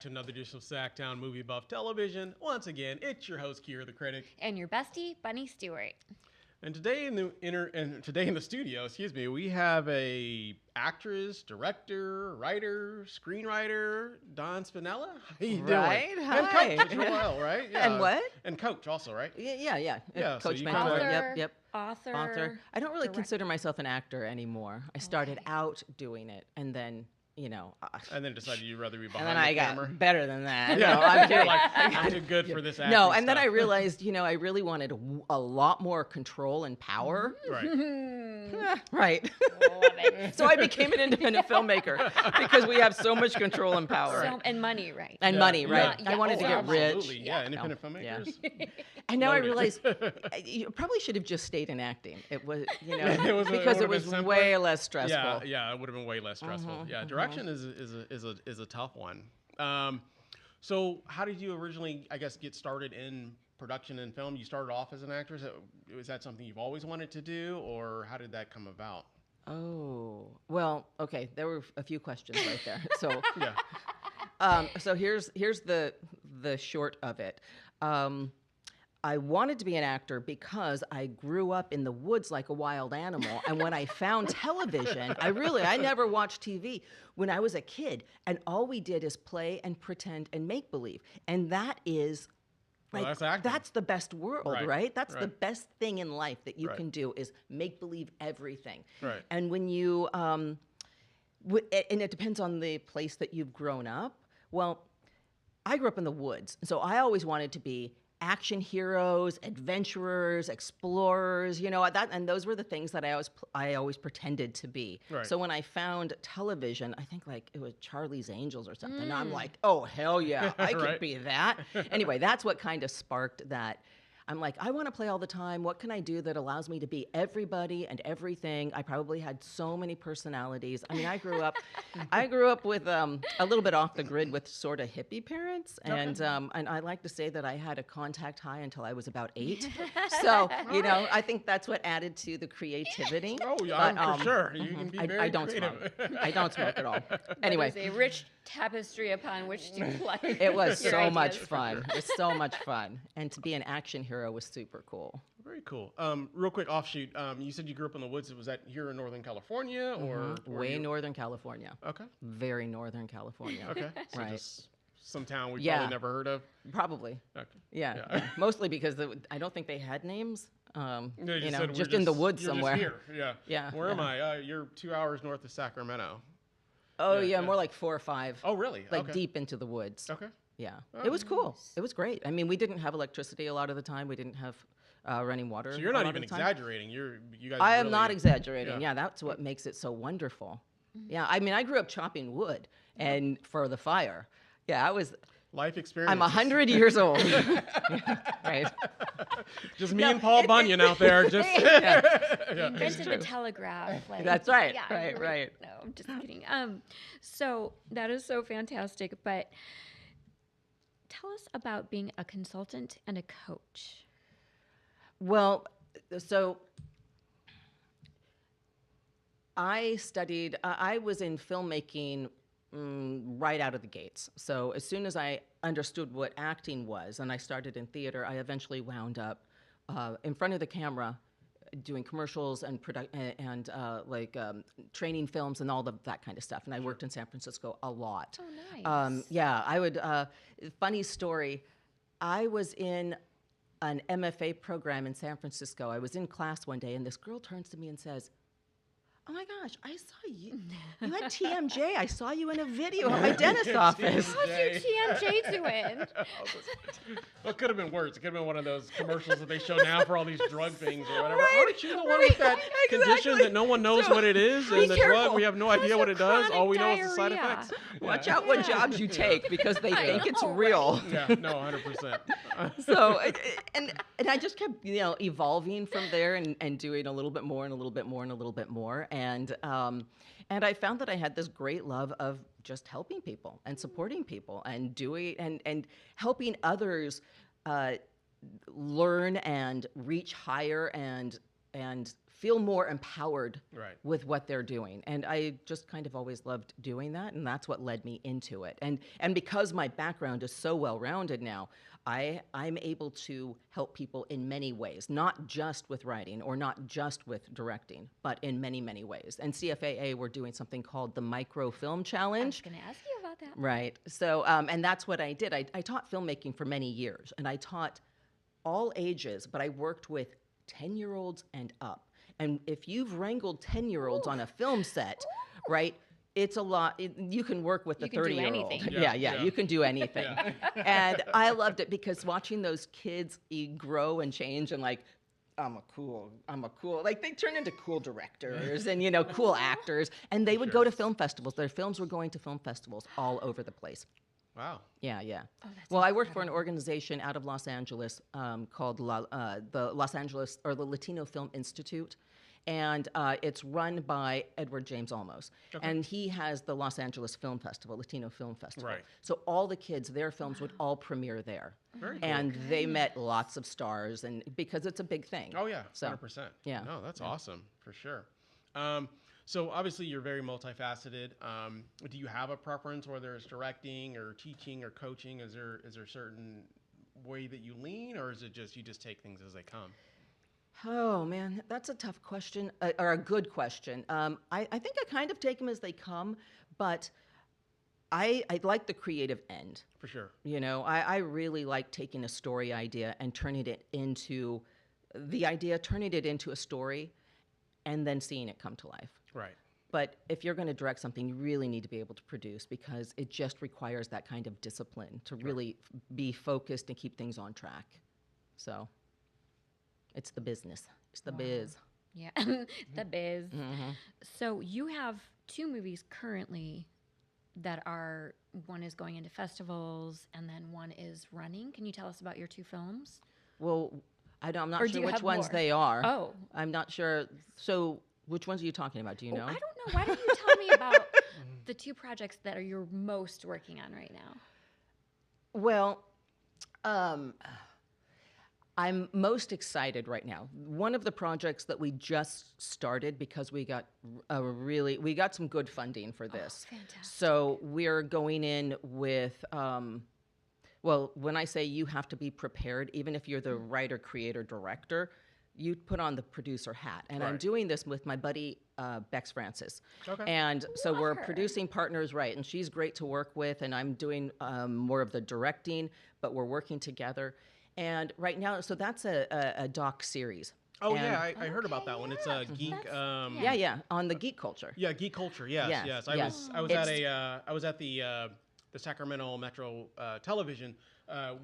To another edition of SacTown Movie Buff Television. Once again, it's your host, Kier the Critic. And your bestie, Bunny Stewart. And today in the studio, we have a actress, director, writer, screenwriter, Don Spinella. How you doing? Hi. And coach as well, right? Yeah. And what? And coach also, right? Yeah. So Coach you mentor. Author, Yep. author. I don't really director. consider myself an actor anymore. I started out doing it, and then And then decided you'd rather be and behind then the I camera. got better than that. Yeah, No, I'm kidding. I'm too good for this acting No, and then I stuff. realized, I really wanted a lot more control and power. Right. Right. Love it. So I became an independent filmmaker because we have so much control and power. And money, right? And money, right? Yeah. I wanted to get rich. Absolutely, yeah. Independent filmmakers. And now Noted. I realize you probably should have just stayed in acting. It was, It because would've it was been simpler. way less stressful. Yeah, it would have been way less stressful. Yeah, direction is a tough one. So how did you originally, I guess, get started in production and film? You started off as an actress. Was that something you've always wanted to do, or how did that come about? Oh, well, okay. There were a few questions right there. So, Yeah. so here's the short of it. I wanted to be an actor because I grew up in the woods like a wild animal. And when I found television, I never watched TV when I was a kid. And all we did is play and pretend and make believe. And that is Well, like, that's acting. that's the best world, Right, right? That's the right. best thing in life that you Right. can do is make believe everything. Right. And when you, and it depends on the place that you've grown up. Well, I grew up in the woods, so I always wanted to be action heroes, adventurers, explorers, and those were the things that I always pretended to be. Right. So when I found television, I think like it was Charlie's Angels or something. And I'm like, oh hell yeah, I could Right. be that. Anyway, that's what kind of sparked that. I'm like, I want to play all the time. What can I do that allows me to be everybody and everything? I probably had so many personalities. I mean, I grew up with a little bit off the grid with sort of hippie parents, and I like to say that I had a contact high until I was about 8. So I think that's what added to the creativity. Oh yeah, But, for sure. You can be very I don't creative. smoke. I don't smoke at all. Anyway, There's a rich tapestry upon which to play. it was your so much ideas. fun. It was so much fun, and to be an action hero was super cool. Very cool. Real quick offshoot. You said you grew up in the woods. Was that here in Northern California or Way Northern California. Okay. Very Northern California. Okay. So Right. just some town we Yeah. probably never heard of. Probably. Okay. Yeah. Yeah. Mostly because I don't think they had names. No, you said we're just in the woods you're somewhere. Just here. Yeah. Yeah, Where am yeah. I? You're 2 hours north of Sacramento. Oh Yeah, yeah, yeah. more like 4 or 5. Oh, really? Like Okay. deep into the woods. Okay. Yeah. Oh, It was cool. It was great. I mean, we didn't have electricity a lot of the time. We didn't have running water. So you're a not lot even of the time. exaggerating. You guys. I am really, not exaggerating. yeah. Yeah, that's what makes it so wonderful. Yeah, I mean, I grew up chopping wood and for the fire. Yeah, Life experience. I'm 100 years old. Right. Just me and Paul Bunyan out there. Just. He invented the telegraph. Like, That's right. yeah, Right. No, I'm just kidding. So that is so fantastic. But tell us about being a consultant and a coach. Well, so I studied, I was in filmmaking right out of the gates. So as soon as I understood what acting was and I started in theater, I eventually wound up in front of the camera doing commercials and training films and all that kind of stuff. And I worked in San Francisco a lot. Oh, nice. Yeah, I would, funny story, I was in an MFA program in San Francisco. I was in class one day and this girl turns to me and says, oh my gosh, I saw you. You had TMJ. I saw you in a video at my dentist's office. How's your TMJ doing? Well, it could have been worse. It could have been one of those commercials that they show now for all these drug things or whatever. Right, Aren't you the one with that condition exactly. that no one knows So, what it is? be And the drug, careful. we have no idea what it does. All we know is the side diarrhea. effects. Watch out what jobs you take because they think it's real. Yeah, no, 100%. So, and I just kept, evolving from there and doing a little bit more and a little bit more and a little bit more. And I found that I had this great love of just helping people and supporting people and doing and helping others learn and reach higher and feel more empowered Right. with what they're doing. And I just kind of always loved doing that, and that's what led me into it. And because my background is so well-rounded now, I'm able to help people in many ways, not just with writing or not just with directing, but in many, many ways. And CFAA, we're doing something called the Microfilm I Challenge. was going to ask you about that. Right. So, and that's what I did. I taught filmmaking for many years, and I taught all ages, but I worked with 10-year-olds and up. And if you've wrangled 10-year-olds on a film set, right, it's a lot. You can work with the You can do 30-year-old. anything. Yeah, you can do anything. And I loved it because watching those kids grow and change and like, I'm a cool, like they turn into cool directors and, you know, cool actors. And they would go to film festivals. Their films were going to film festivals all over the place. Wow. Yeah, yeah. Oh, that's Well, I worked for an organization out of Los Angeles called the Los Angeles, or the Latino Film Institute. And it's run by Edward James Olmos. Okay. And he has the Los Angeles Film Festival, Latino Film Festival. Right. So all the kids, their films would all premiere there. Very cool. And they met lots of stars, and because it's a big thing. Oh yeah, So, 100%. yeah. No, that's awesome for sure. So obviously you're very multifaceted. Do you have a preference, whether it's directing or teaching or coaching? Is there a certain way that you lean, or is it just you just take things as they come? Oh, man, that's a tough question, or a good question. I think I kind of take them as they come, but I like the creative end. For sure. You know, I really like taking a story idea and turning it into a story and then seeing it come to life. Right. But if you're going to direct something, you really need to be able to produce, because it just requires that kind of discipline to really be focused and keep things on track. So it's the business. It's the biz. Yeah, the biz. So you have 2 movies currently that are, one is going into festivals and then one is running. Can you tell us about your 2 films? Well, I'm Or not do sure you which have ones more? they are. Oh. I'm not sure. So which ones are you talking about? Do you know? I don't know. Why don't you tell me about the 2 projects that are you're most working on right now? Well, I'm most excited right now. One of the projects that we just started, because we got some good funding for this. Fantastic. So we're going in with, well, when I say you have to be prepared, even if you're the writer, creator, director, you put on the producer hat. And I'm Right. doing this with my buddy, Bex Francis. Okay. And so Love we're her. producing partners, right? And she's great to work with, and I'm doing more of the directing, but we're working together. And right now, so that's a doc series. Oh And- yeah, I heard about Okay, that one. It's yeah. a geek. Yeah, on the geek culture. Yeah, geek culture. Yes, Yes, yes. yes. I was It's- at the Sacramento Metro Television.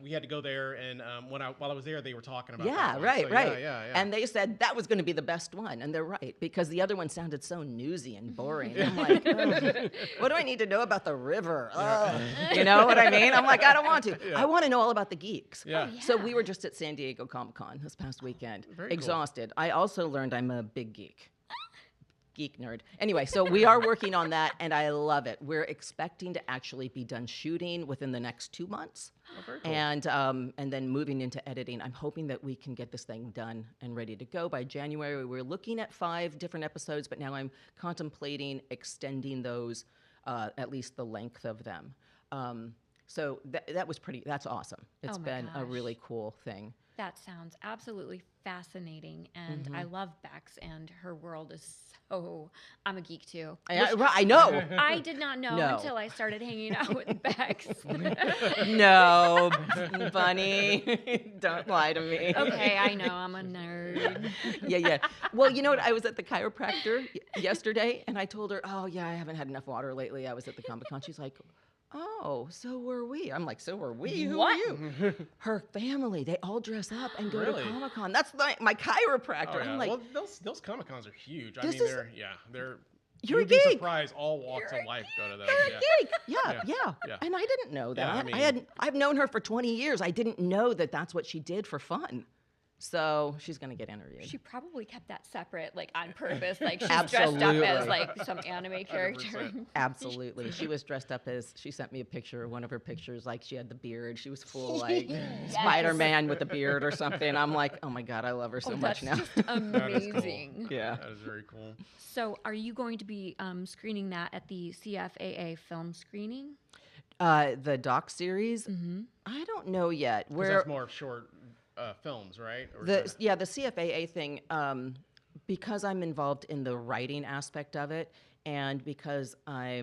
We had to go there, and while I was there, they were talking about. Yeah, that one. right, So, right. Yeah. And they said that was going to be the best one, and they're right, because the other one sounded so newsy and boring. I'm like, "Ugh, what do I need to know about the river? Ugh." You know what I mean? I'm like, I don't want to. Yeah. I want to know all about the geeks. Yeah. Oh, So yeah. we were just at San Diego Comic-Con this past weekend, Very cool. exhausted. I also learned I'm a big geek nerd. Anyway, so we are working on that, and I love it. We're expecting to actually be done shooting within the next 2 months. Oh, very cool. And then moving into editing. I'm hoping that we can get this thing done and ready to go by January. We're looking at 5 different episodes, but now I'm contemplating extending those, at least the length of them. So that's awesome. It's Oh my been a gosh. really cool thing. That sounds absolutely fascinating, and I love Bex, and her world is so. I'm a geek too. I know. I did not know No. until I started hanging out with Bex. No, Bunny, don't lie to me. Okay, I know I'm a nerd. Yeah. Well, you know what? I was at the chiropractor yesterday, and I told her, "Oh yeah, I haven't had enough water lately. I was at the Comic-Con." She's like, "Oh, so were we." I'm like, "So were we? Who What? are you?" Her family, they all dress up and go Really? to Comic-Con. That's my chiropractor. Oh, yeah. I'm like, well, those Comic Cons are huge. I This mean, is- they're. You're a You'd be geek. surprised. All walks of life go to those. "You're a Yeah. geek." Yeah. Yeah. And I didn't know Yeah, that. I mean- I've known her for 20 years. I didn't know that that's what she did for fun. So she's going to get interviewed. She probably kept that separate, like on purpose. Like she's dressed Absolutely. up as like some anime character. 100%. Absolutely. She was dressed up as, she sent me a picture, one of her pictures, like she had the beard. She was full like Spider-Man with a beard or something. I'm like, oh my God, I love her so much now. That's just amazing. Yeah. That is very cool. So are you going to be screening that at the CFAA film screening? The doc series, I don't know yet. Because that's more short films, right? Or The CFAA thing, because I'm involved in the writing aspect of it, and because I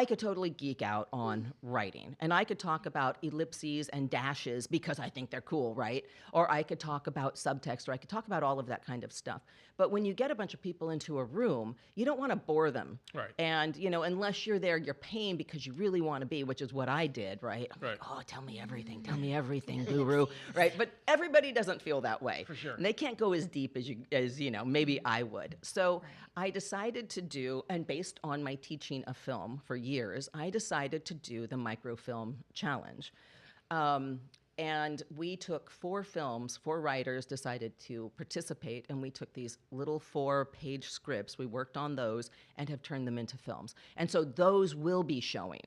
could totally geek out on writing, and I could talk about ellipses and dashes because I think they're cool, right? Or I could talk about subtext, or I could talk about all of that kind of stuff. But when you get a bunch of people into a room, you don't want to bore them. Right. And, unless you're there, you're paying because you really want to be, which is what I did, right? I'm Right. like, oh, tell me everything, guru, right? But everybody doesn't feel that way. For sure. And they can't go as deep as maybe I would. So I decided to do, and based on my teaching of film for years, I decided to do the microfilm challenge. And we took 4 films, 4 writers decided to participate, and we took these little 4-page scripts. We worked on those and have turned them into films. And so those will be showing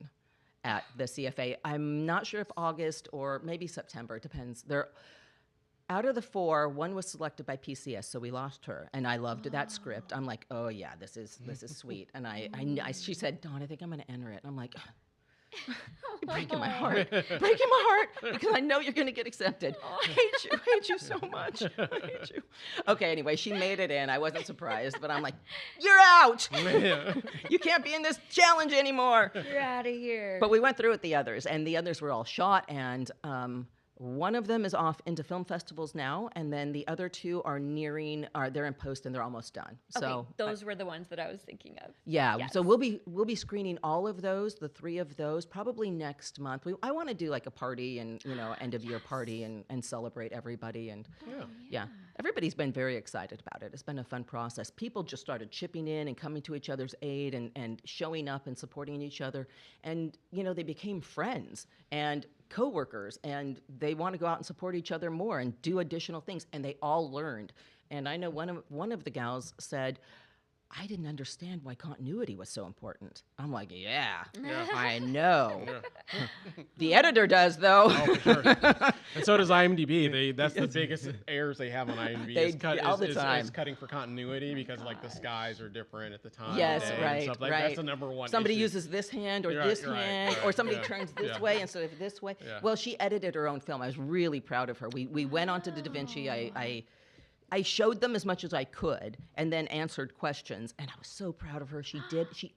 at the CFA. I'm not sure if August or maybe September, it depends. Out of the 4, one was selected by PCS, so we lost her, and I loved that script. I'm like, oh yeah, this is sweet. And she said, Dawn, I think I'm going to enter it. And I'm like, you're breaking my heart, because I know you're going to get accepted. I hate you so much. I hate you. Okay, anyway, she made it in. I wasn't surprised, but I'm like, you're out. You can't be in this challenge anymore. You're out of here. But we went through with the others, and the others were all shot, and one of them is off into film festivals now, and then the other 2 they're in post and they're almost done. Okay, So those were the ones that I was thinking of. yeah, Yes. so we'll be screening all of those, the 3 of those, probably next month. I want to do like a party and end of year party and celebrate everybody, and yeah, everybody's been very excited about it. It's been a fun process. People just started chipping in and coming to each other's aid and showing up and supporting each other, and they became friends and co-workers, and they want to go out and support each other more and do additional things, and they all learned. And I know one of the gals said, I didn't understand why continuity was so important. I'm like, yeah. I know. Yeah. The editor does, though. Oh, for sure. And so does IMDb. That's the biggest errors they have on IMDb. All the time. Is cutting for continuity because like the skies are different at the time. Yes, of day and right, stuff. Like, right. That's the number one Somebody issue. uses this hand or You're this right, hand, right, or somebody yeah, turns this yeah. way instead of this way. Yeah. Well, she edited her own film. I was really proud of her. We went onto the DaVinci. I showed them as much as I could and then answered questions, and I was so proud of her. She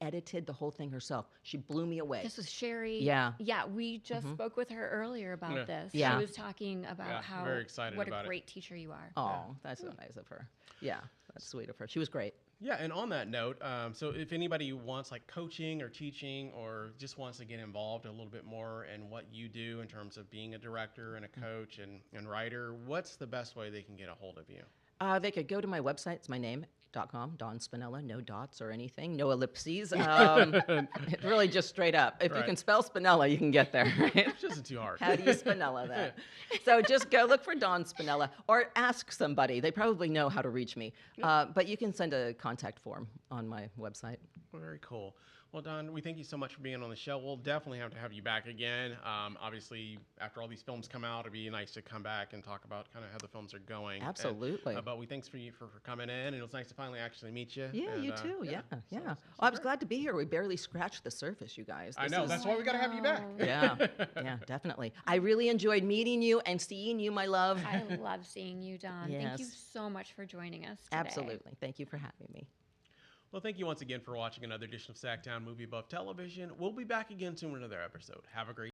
edited the whole thing herself. She blew me away. This was Sherry. Yeah. Yeah, we just spoke with her earlier about this. Yeah. She was talking about how very excited what about a it. great teacher you are. Oh, that's so nice of her. Yeah, that's sweet of her. She was great. Yeah, and on that note, so if anybody wants like coaching or teaching or just wants to get involved a little bit more in what you do in terms of being a director and a coach and writer, what's the best way they can get a hold of you? They could go to my website. It's my name.com, Dawn Spinella, no dots or anything, no ellipses. Really just straight up. If you Right. can spell Spinella, you can get there. Right? It isn't too hard. How do you Spinella that? So just go look for Dawn Spinella or ask somebody. They probably know how to reach me. But you can send a contact form on my website. Very cool. Well, Don, we thank you so much for being on the show. We'll definitely have to have you back again. Obviously, after all these films come out, it'd be nice to come back and talk about kind of how the films are going. Absolutely. But we thanks for you for coming in, and it was nice to finally actually meet you. Yeah, and, you too. Yeah. so Well, I was glad to be here. We barely scratched the surface, you guys. I This know. is- That's why we got to have you back. Yeah, definitely. I really enjoyed meeting you and seeing you, my love. I love seeing you, Dawn. Thank you Yes. so much for joining us today. Absolutely. Thank you for having me. Well, thank you once again for watching another edition of SacTown Movie Buff Television. We'll be back again soon with another episode. Have a great